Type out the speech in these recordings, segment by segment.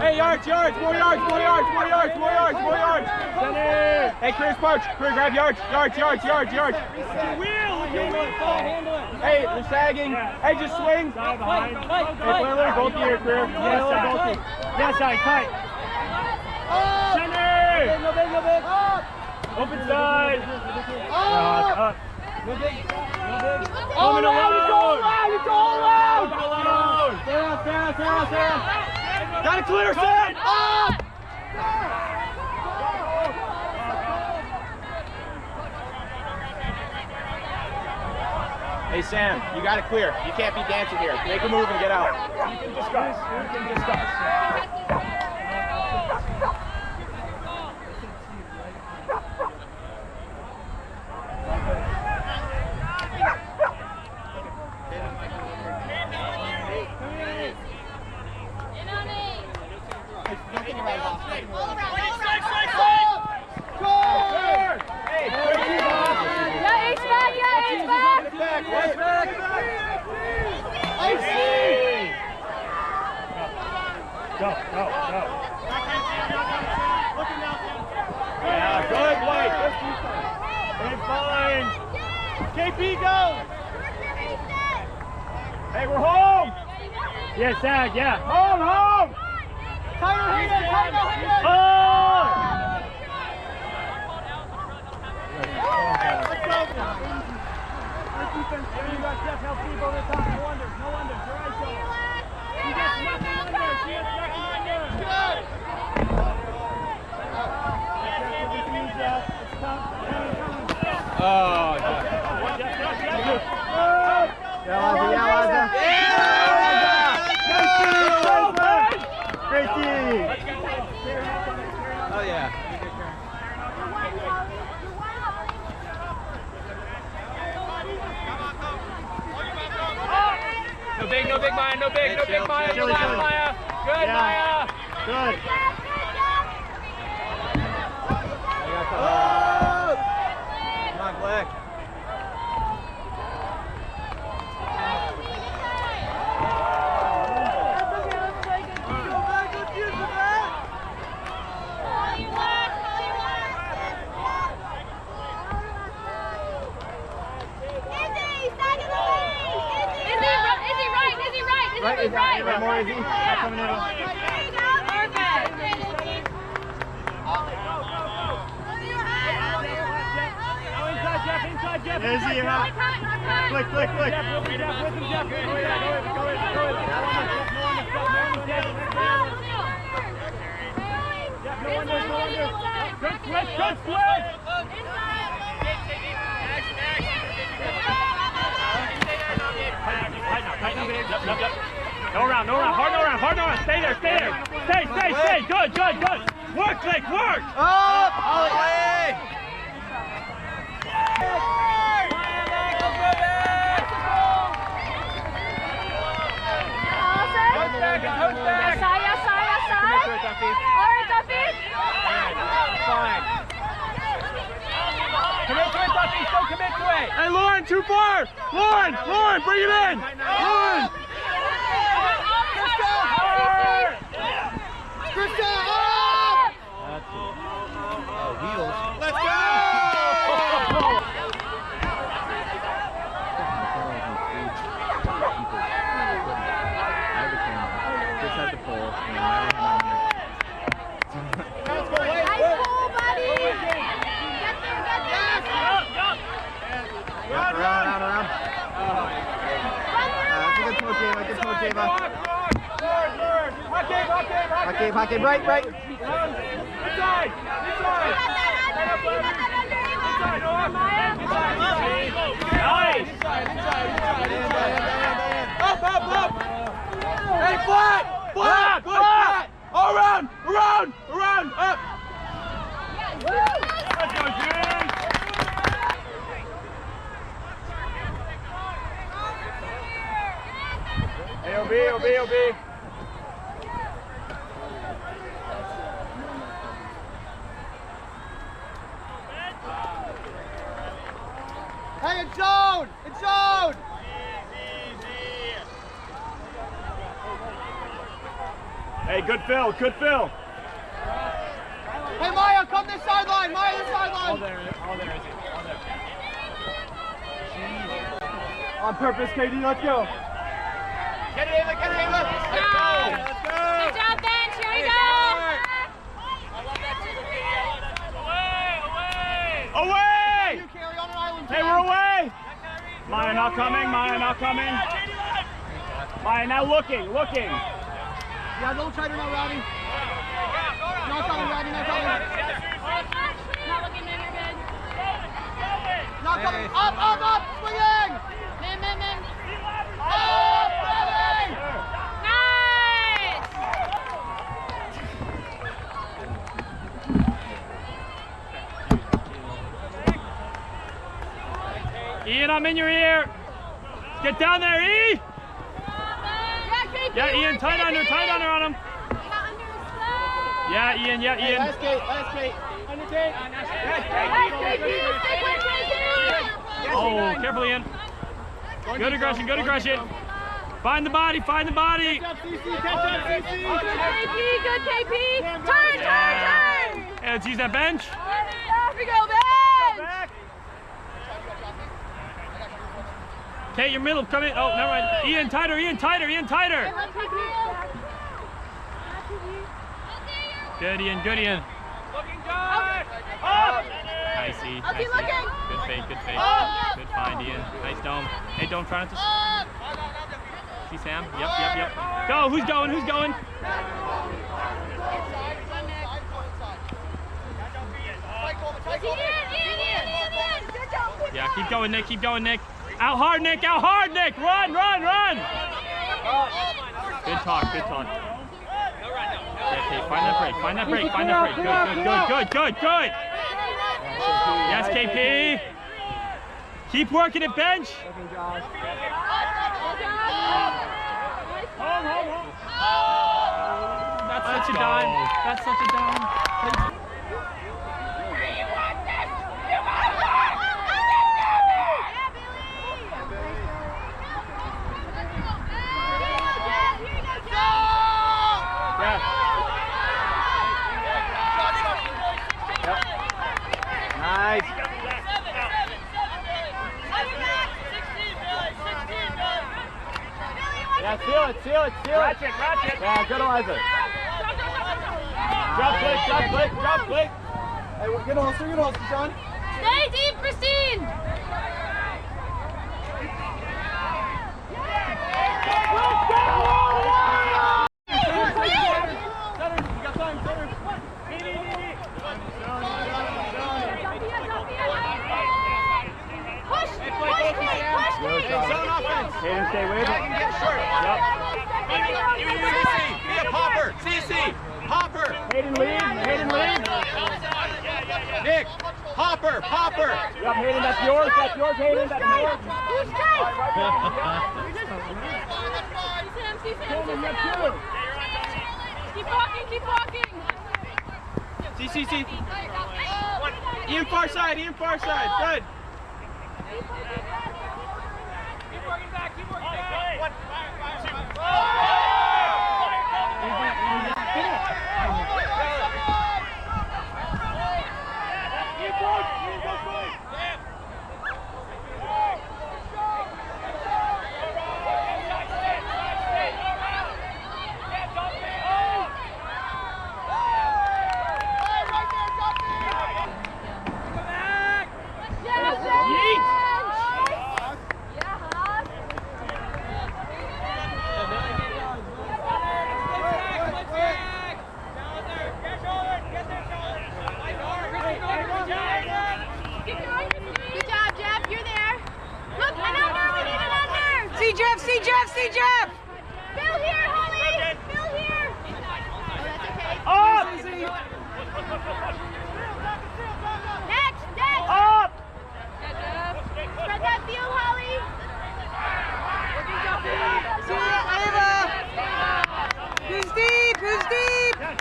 Hey, yards, more yards. Hey, Chris, March. Chris, grab yards. Hey, they're sagging. Hey, just swing. Hey, Lily, both of you, Chris. Yes, tight. Center. No big. Open side. Up. No big. Coming alone. Sarah. Got it clear, Sam! Up! Hey, Sam, you got it clear. You can't be dancing here. Make a move and get out. You can discuss. Go. Yeah, good, Blake. Good fine. KP, go. Hey, we're home. Yeah, Sag, yeah. Home. Tighter. Oh! Let's go. Defense. You got Jeff help people over the top. No wonders. Your eyes go. She gets nothing under. Good. Oh, oh, yeah. No big, Maya. No big, Maya. Maya. Good, yeah. Maya. Good. Oh! Come on, Black. Right, more easy. Coming in. Inside, Jeff. Easy, you're out. Flick. Jeff, with him, Jeff. Go Good switch. No round. Hard no round. Stay there. Stay. Good. Work, Blake, work. Up. Holly. Fine. Commit to it, Duffy. Still commit to it. Hey, Lauren, too far. Lauren, bring it in. Lauren. Krista, up! That's it. Wheels. Let's go! Chris has the pole. Nice pull, buddy! Get them! Around. That's a good pull, Java. Hot game, right. Inside. Nice. Up. Hey, flat. around, up. Let's go, Jim. Hey, OB. Hey, it's zone! It's zone! Hey, good fill. Hey, Maya, come this sideline! Maya, this sideline! All there, is it? All there. On purpose, KD, let's go. Get it, Ava! Let's go. Let's go. Good job, bench. Here we go. Away! You carry on an island. Hey, we're away! Maya not coming. Maya now looking. Yeah, a little tighter now, Robbie. Not coming, Robbie, not coming. Not looking in, you're good. Not coming. Up! Swinging! Men. Up, Robbie! Nice! Ian, I'm in your ear. Get down there, E! Yeah, Ian, tight under on him. Yeah, Ian. Last gate. Under gate. Oh, careful, Ian. Good aggression. Find the body. Catch up, CC. Good KP. Turn. Hey, let's use that bench. Here we go, bench. Kate, your middle, come in. Oh, never mind. Ian, tighter. Good, Ian. Looking good. Nice, E. I'll keep looking. Good fake. Good find, Ian. Nice dome. Hey, dome, try not to... See Sam? Yep. Go, who's going? Yeah, keep going, Nick. Out hard, Nick. Run. Good talk. Yeah, Kate, find that break. Good. Yes, KP. Keep working it, bench. Home. That's such a dime. Nice. Yeah, seal it. Ratchet. Yeah, good Eliza. Drop click. Hey, good hustle, Sean. Stay deep, Christine. Zone offense. Hayden, stay with it. Get short. Yep. Be a popper. CC. Popper. Hayden, lead. Nick. Popper. Yep, Hayden, that's yours, Hayden. That's yours. Keep walking. CC. Ian far side. Good. Keep working back. What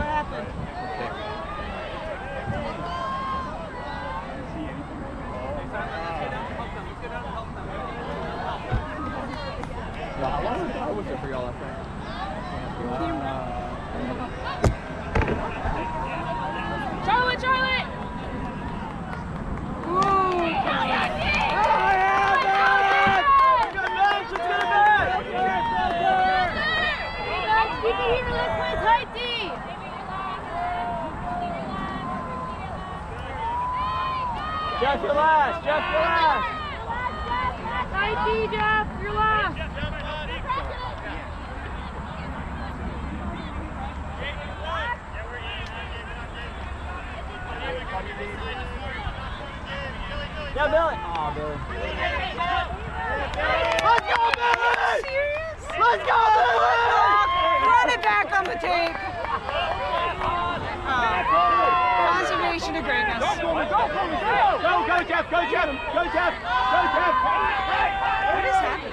happened? I wish I forgot last night. Charlotte, Charlotte! Keep it here, let's play tight D! Jeff, you're last! Jeff, you're last! Tight D, Jeff, you're last! Yeah, Billy! Aw, Billy. Let's go, Billy! Let's go, Billy! Run it back on the tape. Conservation of greatness. Go, Jeff! Go, Jeff! Go, Jeff! Go, Jeff! What is happening?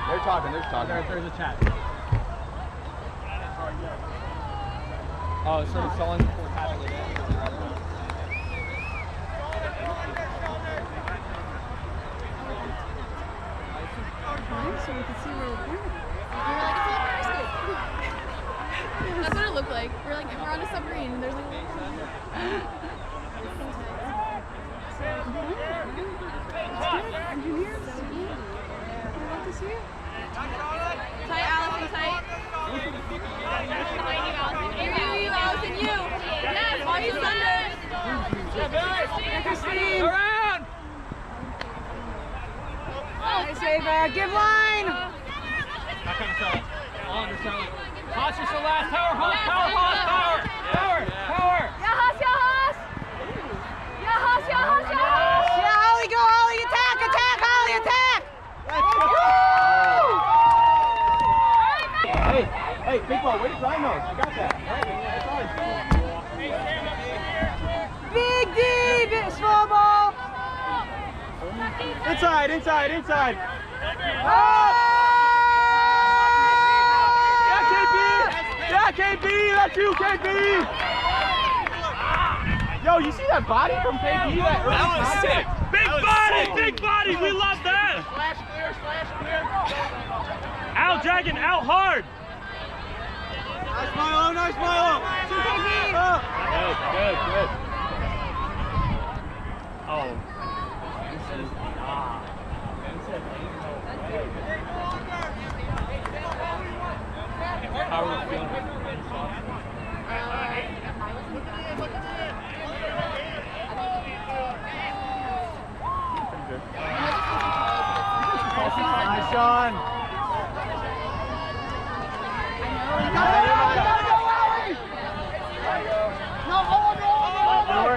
They're talking. There's a chat. Oh, so someone was having it. So we can see where we're going. That's what it looked like. We're on a submarine and there's like Engineers. I love to see it. tight, Allison, tight. You, Allison, you. Yes, watch the thunder. Christine. Around! Nice, Ava. Give line. Back on Charlotte. On to Charlotte. Haas is the last. Power, Haas, power, Haas, power! Power, power! Yahas, Yahas. Yahas, Yahas, Yahas. Yeah, Holly, go, Holly. Attack, attack, Holly, attack. Hey, big ball, where's Rhinos? I got that. Big D, small ball. Inside. Oh! Yeah, KB, that's you, KB. Yo, you see that body from KB? That was sick. Big body, we love that. Slash clear. Out, Dragon, out hard. Nice Milo. Good. Oh. How are we feeling? Nice, Sean.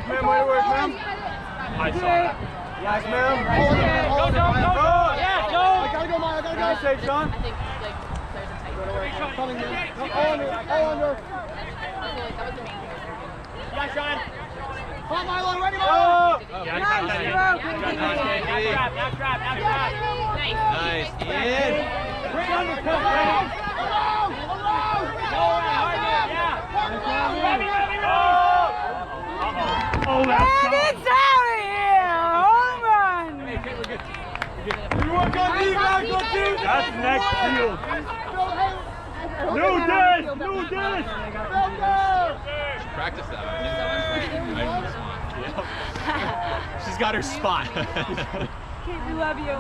Way to work, man. I saw that. Nice, man. Go. Yeah, go. I gotta go, Maya. I gotta go. Safe, Sean. I think like there's a tight. Coming in. All under. I feel like that was the main. Yeah, Sean. Come on, Milo. Ready, Milo. Yeah, Nice, Zero. Nice. In. Bring on the cup, Oh, that's And it's out of here! Home run! You work on these, That's next field. New dish! Practice that. She's got her spot. Kate, we love you.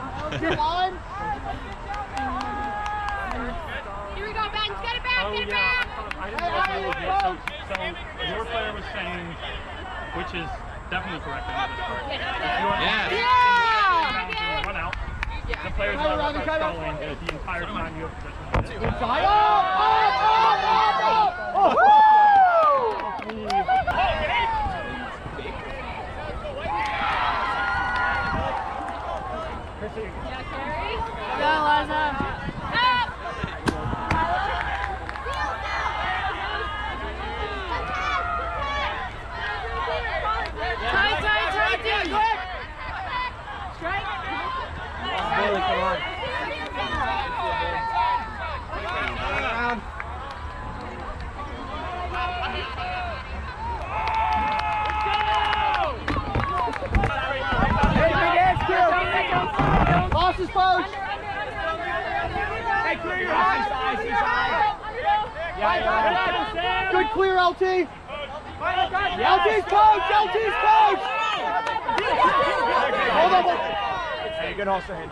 Here we go, Ben. Get it back. Get it back. So your player was saying, which is definitely correct. Yeah. Run out. The player's not going the entire time you have position. Inside. passes, coach. Hey, clear your eyes. Yeah. Good clear, LT. LT's coach. LT's coach. Hold on. Hey, good hustle, Hayden.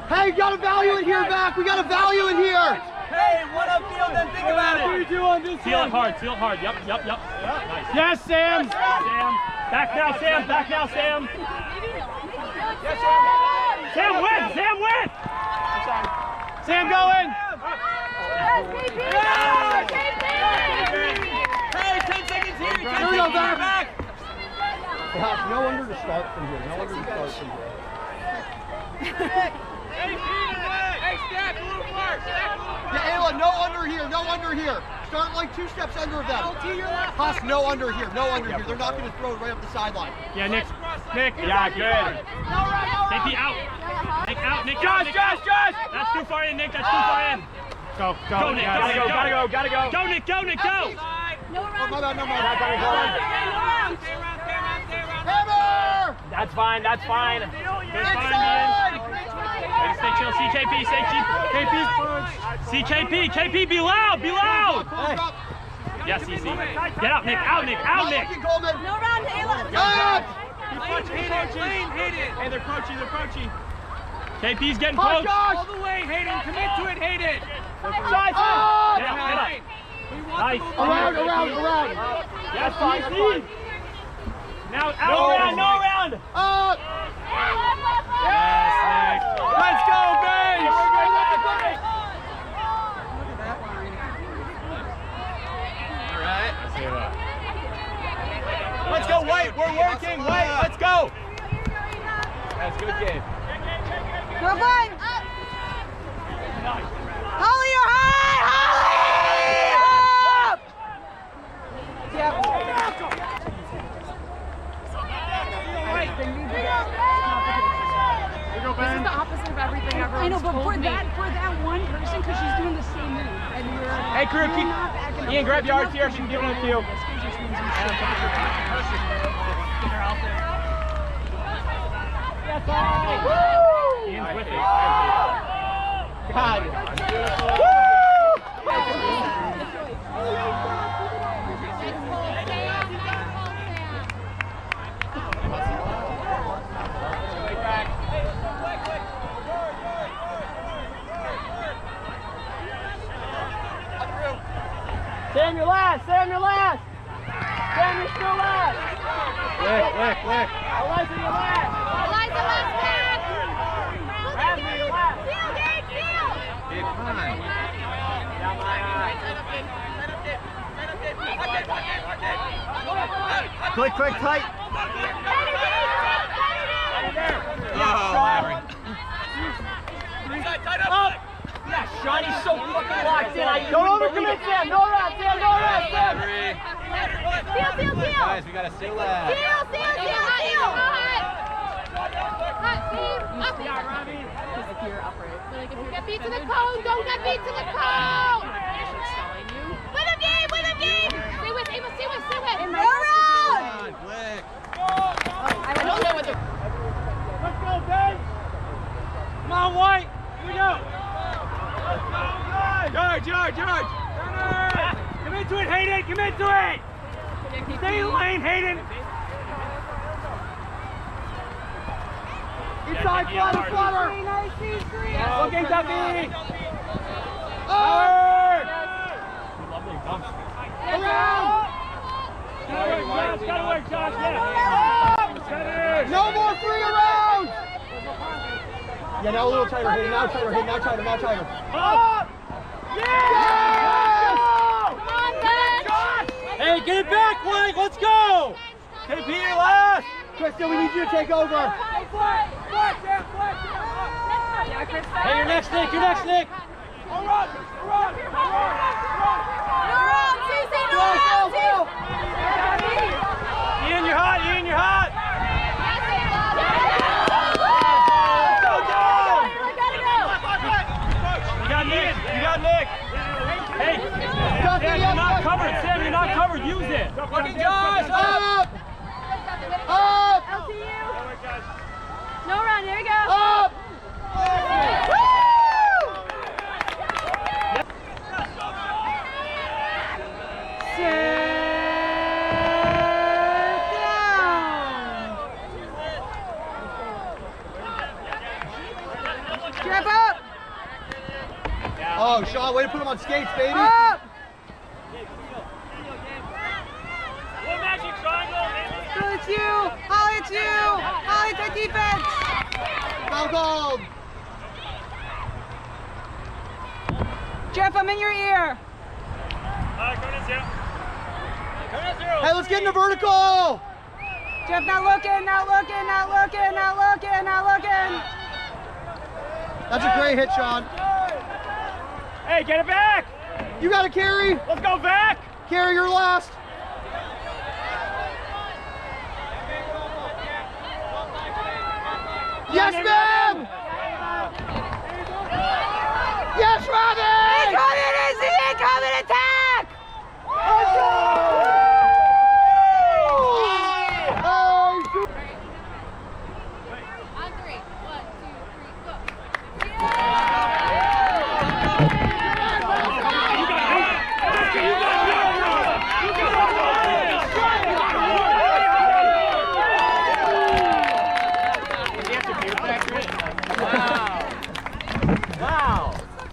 Hey, you gotta value it here, Mac. We gotta value it here. Hey, what upfield then? Think about it. What are you doing? This Feel it hard. Yep. Nice. Yes, Sam. Sam. Back now, Sam. Yes, Sam. Sam, win. Sam, go in. Hey, 10 seconds here. 10 Here we go, seconds back. back. Gosh, no wonder to start from here. Hey, stack a little far. Yeah, Ayla, no under here. Start like 2 steps under them. Huss, no under here. They're not going to throw it right up the sideline. Yeah, Nick. Yeah, good. Nick out. Nick. Josh. That's too far in, Nick. Go, Nick. Gotta go. Go, Nick. No run. Gotta go. Hammer! That's fine. Good fine, man. Stay chill. CKP. KP's punch. KP, be loud. Yes, easy. Get out, Nick. Out, Nick. No run, Ayla. Good! Hey, they're coachy. KP's getting Push, close. Josh! All the way, Hayden. Commit to it, Hayden. Oh! Get up. Nice. Around. Yes, easy. Now out. No round. Yes, Nick. Let's go, bench. All right. Let's go, White. We're working, White. Let's go. That's a good game. Good one. Holly, you're high. Holly! Up! Yep. This is the opposite of everything everyone I know, but told for me. that one person, because she's doing the same move, and we're Hey, crew, Ian, grab yards here. She's giving it to you. Ian's with it. God. Sam, you're last. Sam, you're still last. Lick. Eliza, you're last. Bradley, you're last. Hey, come on. Quick, tight. Oh, Larry. Up. Yeah, Shawnee's so fucking locked in. Don't overcommit, Sam. No run, Sam. Larry. Guys, we gotta stay last. Get beat to the cone! Don't get beat to the cone! Win a game! Stay with! Come on, Blick. I don't know what the... Let's go, Ben. Come on, White. Here we go. George. Commit to it, Hayden. Stay in lane, Hayden. Inside, flutter. Looking, Duffy. Howard. Around. Gotta work, Josh. Yeah. No more free around. Yeah, now a little tighter, Hayden. Now tighter. Up. Yeah. Come on, Ben! Hey, get it back, White. Let's go. KP, you're last. Krista, we need you to take over. Hey, you're next, Nick. Run. Ian, you're hot. You got Nick. Hey, Sam, you're not covered. Use it. Up. on, there we go. Up! Jeff up! Oh, Sean, way to put him on skates, baby. Up! One magic triangle. Bill, it's you! Holly, it's you! Holly, it's our defense! Foul called. Jeff, I'm in your ear! Coming in, zero. Coming in, zero. Hey, let's get into vertical. Jeff, not looking, not looking, not looking, not looking, not looking! That's a great hit, Sean. Hey, get it back. You got to carry. Let's go back. Carry your last. Yes, man!